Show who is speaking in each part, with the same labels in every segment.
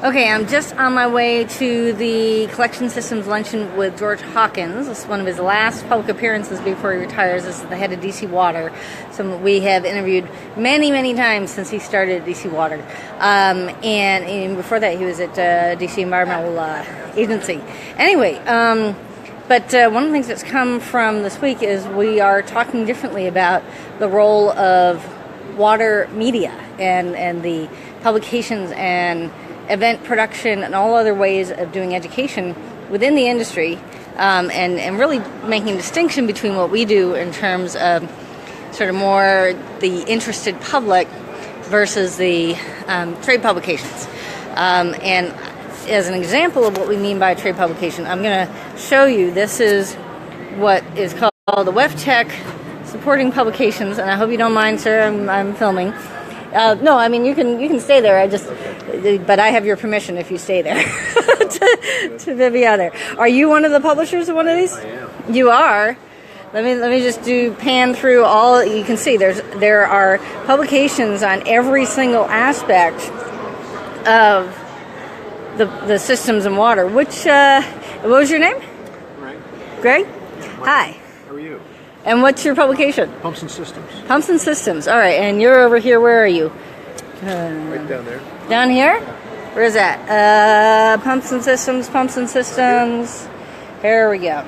Speaker 1: Okay, I'm just on my way to the Collection Systems Luncheon with George Hawkins. This is one of his last public appearances before he retires. This is the head of DC Water. So we have interviewed many times since he started at DC Water. And before that, he was at DC Environmental Agency. Anyway, but one of the things that's come from this week is we are talking differently about the role of water media and the publications and event production and all other ways of doing education within the industry, and really making a distinction between what we do in terms of sort of more the interested public versus the trade publications. And as an example of what we mean by a trade publication, I'm going to show you, this is what is called the WEFTEC supporting publications, and I hope you don't mind, sir, I'm filming. No, I mean, you can stay there. But I have your permission if you stay there to Viviana. Are you one of the publishers of one of these?
Speaker 2: I am.
Speaker 1: You are. Let me just pan through all. You can see there are publications on every single aspect of the systems and water. What was your name? Greg. Hi.
Speaker 2: How are you?
Speaker 1: And what's your publication?
Speaker 2: Pumps and Systems.
Speaker 1: Pumps and Systems. All right, and you're over here. Where are you?
Speaker 2: Right down there.
Speaker 1: Down here? Where is that? Pumps and Systems. Here we go.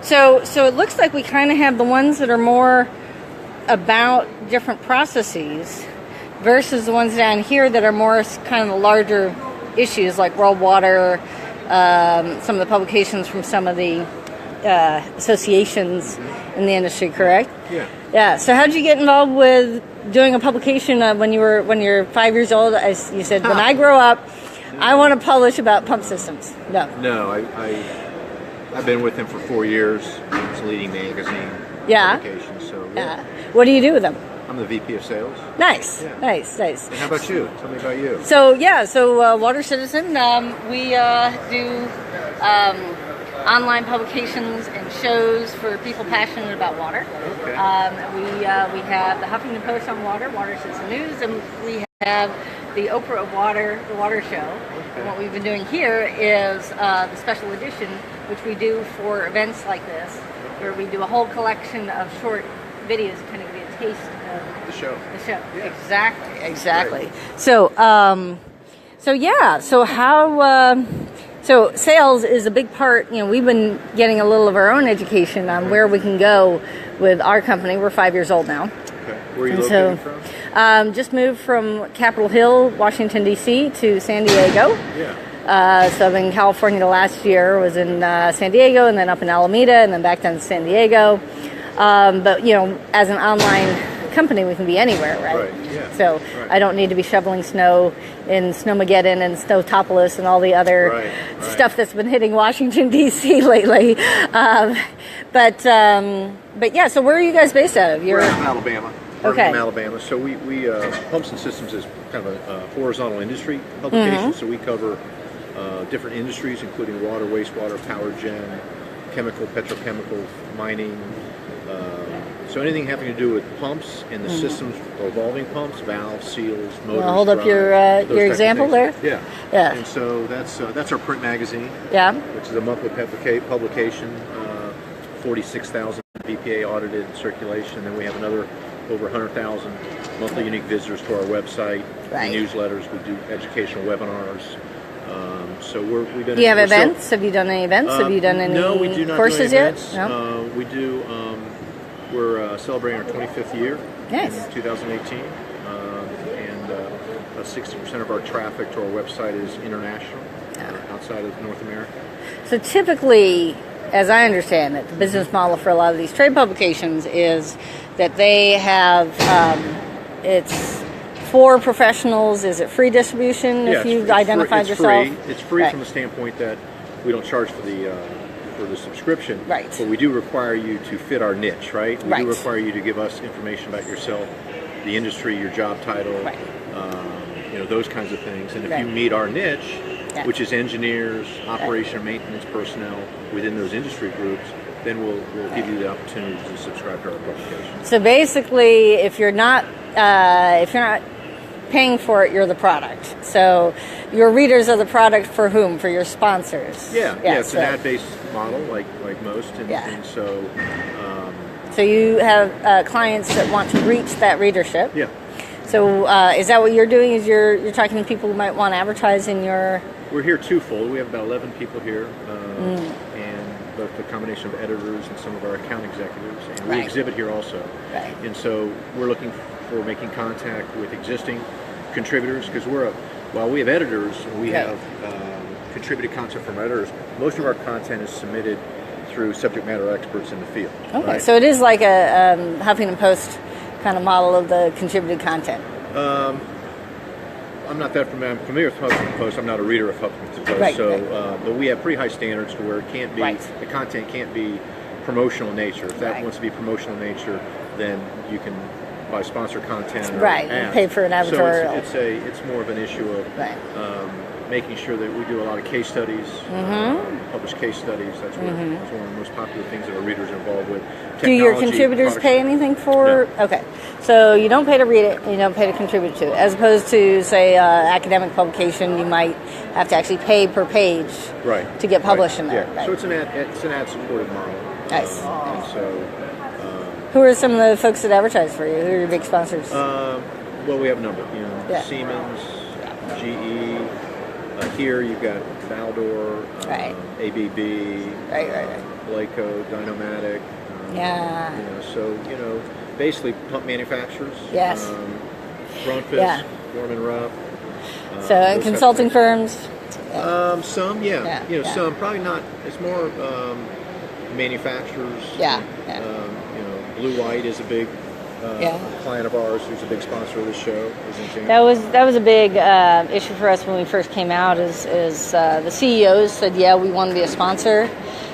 Speaker 1: So it looks like we kind of have the ones that are more about different processes versus the ones down here that are more kind of the larger issues like world water, some of the publications from some of the associations in the industry, correct?
Speaker 2: Yeah.
Speaker 1: Yeah. So how did you get involved with doing a publication when you're 5 years old? As you said, when I grow up, I want to publish about pump systems.
Speaker 2: No, I've been with them for 4 years. It's a leading magazine.
Speaker 1: Yeah.
Speaker 2: Publication. So yeah.
Speaker 1: What do you do with them?
Speaker 2: I'm the VP of Sales.
Speaker 1: Nice.
Speaker 2: Yeah.
Speaker 1: Nice.
Speaker 2: And how about you? Tell me about you.
Speaker 1: So Water Citizen, we do online publications and shows for people passionate about water.
Speaker 2: Okay.
Speaker 1: We have the Huffington Post on water, Water Citizen News, and we have the Oprah of Water, the Water Show.
Speaker 2: Okay.
Speaker 1: And what we've been doing here is the special edition, which we do for events like this, where we do a whole collection of short videos, kind of give you a taste of
Speaker 2: The show.
Speaker 1: the show.
Speaker 2: Yeah.
Speaker 1: Exactly.
Speaker 2: Right.
Speaker 1: So sales is a big part. You know, we've been getting a little of our own education on where we can go with our company. We're 5 years old now.
Speaker 2: Okay. Where are you located from?
Speaker 1: Just moved from Capitol Hill, Washington, D.C. to San Diego.
Speaker 2: Yeah.
Speaker 1: So I've been in California the last year, was in San Diego, and then up in Alameda, and then back down to San Diego. But, you know, as an online company, we can be anywhere, right?
Speaker 2: Right, yeah.
Speaker 1: So
Speaker 2: right.
Speaker 1: I don't need to be shoveling snow in Snowmageddon and Snowtopolis and all the other stuff that's been hitting Washington, D.C. lately. But yeah, so where are you guys based out of?
Speaker 2: We're out in Alabama.
Speaker 1: Okay.
Speaker 2: From Alabama. So we Pumps and Systems is kind of a horizontal industry publication. So we cover different industries, including water, wastewater, power gen, chemical, petrochemical, mining. So anything having to do with pumps and the systems revolving pumps, valves, seals, motors.
Speaker 1: Well, hold up your example there.
Speaker 2: Yeah.
Speaker 1: Yeah.
Speaker 2: And so that's our print magazine.
Speaker 1: Yeah.
Speaker 2: Which is a monthly publication, 46,000 BPA audited circulation. Then we have another over 100,000 monthly unique visitors to our website.
Speaker 1: Right.
Speaker 2: Newsletters. We do educational webinars. So we've been.
Speaker 1: Do you have events? Have you done any events? Have you done any
Speaker 2: no, we do not
Speaker 1: courses
Speaker 2: do any
Speaker 1: yet?
Speaker 2: events.
Speaker 1: No.
Speaker 2: We do. We're celebrating our 25th year
Speaker 1: Nice.
Speaker 2: in 2018, and 60% of our traffic to our website is international, outside of North America.
Speaker 1: So typically, as I understand it, the business model for a lot of these trade publications is that they have it's for professionals. Is it free distribution if you've identified yourself?
Speaker 2: It's free from the standpoint that we don't charge for the subscription.
Speaker 1: Right.
Speaker 2: But we do require you to fit our niche, right? We
Speaker 1: Right.
Speaker 2: do require you to give us information about yourself, the industry, your job title,
Speaker 1: Right.
Speaker 2: Those kinds of things. And if
Speaker 1: Right.
Speaker 2: you meet our niche,
Speaker 1: Yeah.
Speaker 2: which is engineers, operation and maintenance personnel within those industry groups, then we'll give you the opportunity to subscribe to our publication.
Speaker 1: So basically, if you're not paying for it, you're the product. So your readers are the product for whom? For your sponsors.
Speaker 2: Yeah, it's an ad-based model like most, and so
Speaker 1: so you have clients that want to reach that readership.
Speaker 2: Yeah.
Speaker 1: So is that what you're doing? Is you're talking to people who might want to advertise in your?
Speaker 2: We're here twofold. We have about 11 people here, and both the combination of editors and some of our account executives, and we exhibit here also.
Speaker 1: Right.
Speaker 2: And so we're looking for making contact with existing contributors, because while we have editors, we have contributed content from editors. Most of our content is submitted through subject matter experts in the field.
Speaker 1: Okay,
Speaker 2: right?
Speaker 1: so it is like a Huffington Post kind of model of the contributed content.
Speaker 2: I'm not that familiar. I'm familiar with Huffington Post. I'm not a reader of Huffington Post.
Speaker 1: Right,
Speaker 2: but we have pretty high standards to where it can't be the content can't be promotional in nature. If that wants to be promotional in nature, then you can buy sponsored content. Or
Speaker 1: ads. And pay for an editorial.
Speaker 2: So it's more of an issue of making sure that we do a lot of case studies, published case studies. That's one of the most popular things that our readers are involved with.
Speaker 1: Do your contributors pay anything for?
Speaker 2: No.
Speaker 1: Okay, so you don't pay to read it, and you don't pay to contribute to it, as opposed to, say, academic publication. You might have to actually pay per page to get published in there.
Speaker 2: Yeah.
Speaker 1: Right.
Speaker 2: So it's an ad supported model.
Speaker 1: Nice.
Speaker 2: And so.
Speaker 1: Who are some of the folks that advertise for you? Who are your big sponsors?
Speaker 2: Well, we have a number. Siemens, GE. Here you've got Baldor, ABB, Blaco, Dynomatic. So basically pump manufacturers.
Speaker 1: Yes.
Speaker 2: Brunfus, Gorman Rupp.
Speaker 1: So consulting firms.
Speaker 2: Some, some probably not. It's more manufacturers. Blue White is a big client of ours who's a big sponsor of the show.
Speaker 1: That was a big issue for us when we first came out. Is the CEOs said, we want to be a sponsor,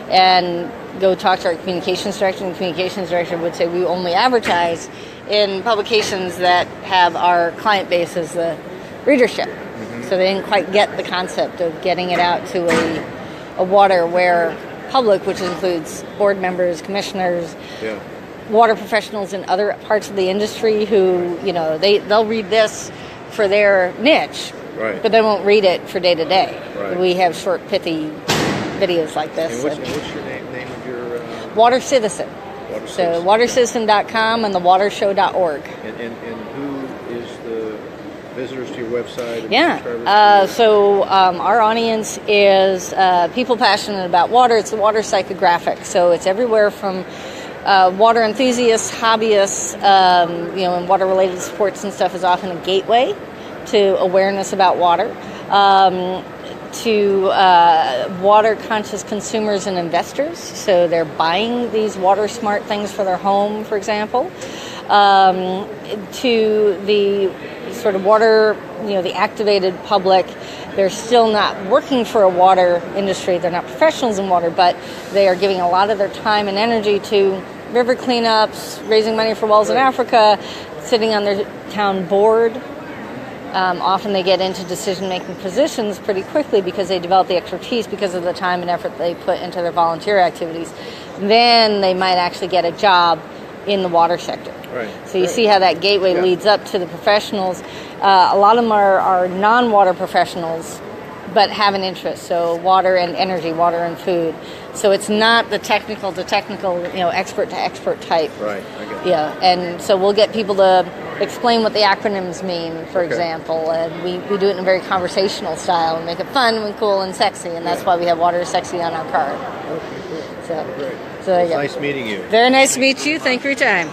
Speaker 1: and go talk to our communications director, and the communications director would say we only advertise in publications that have our client base as the readership. So they didn't quite get the concept of getting it out to a water-aware public, which includes board members, commissioners, water professionals in other parts of the industry who, they'll read this for their niche, but they won't read it for day to day. We have short, pithy videos like this.
Speaker 2: And what's your name of your...
Speaker 1: Water Citizen. So watercitizen.com and thewatershow.org.
Speaker 2: And who is the visitors to your website?
Speaker 1: So our audience is people passionate about water. It's the water psychographic. So it's everywhere from water enthusiasts, hobbyists, and water-related sports and stuff is often a gateway to awareness about water, to water-conscious consumers and investors. So they're buying these water-smart things for their home, for example, to the sort of water, the activated public. They're still not working for a water industry. They're not professionals in water, but they are giving a lot of their time and energy to river cleanups, raising money for wells in Africa, sitting on their town board. Often they get into decision-making positions pretty quickly because they develop the expertise because of the time and effort they put into their volunteer activities. Then they might actually get a job in the water sector. So you see how that gateway leads up to the professionals. A lot of them are non-water professionals, but have an interest. So water and energy, water and food. So it's not the technical to technical, expert to expert type.
Speaker 2: I get that.
Speaker 1: And so we'll get people to explain what the acronyms mean, for example, and we do it in a very conversational style and make it fun and cool and sexy, and that's why we have Water is Sexy on our card.
Speaker 2: Okay, cool.
Speaker 1: So,
Speaker 2: great.
Speaker 1: So
Speaker 2: it's nice meeting you.
Speaker 1: Very nice to meet you. Thank you for your time.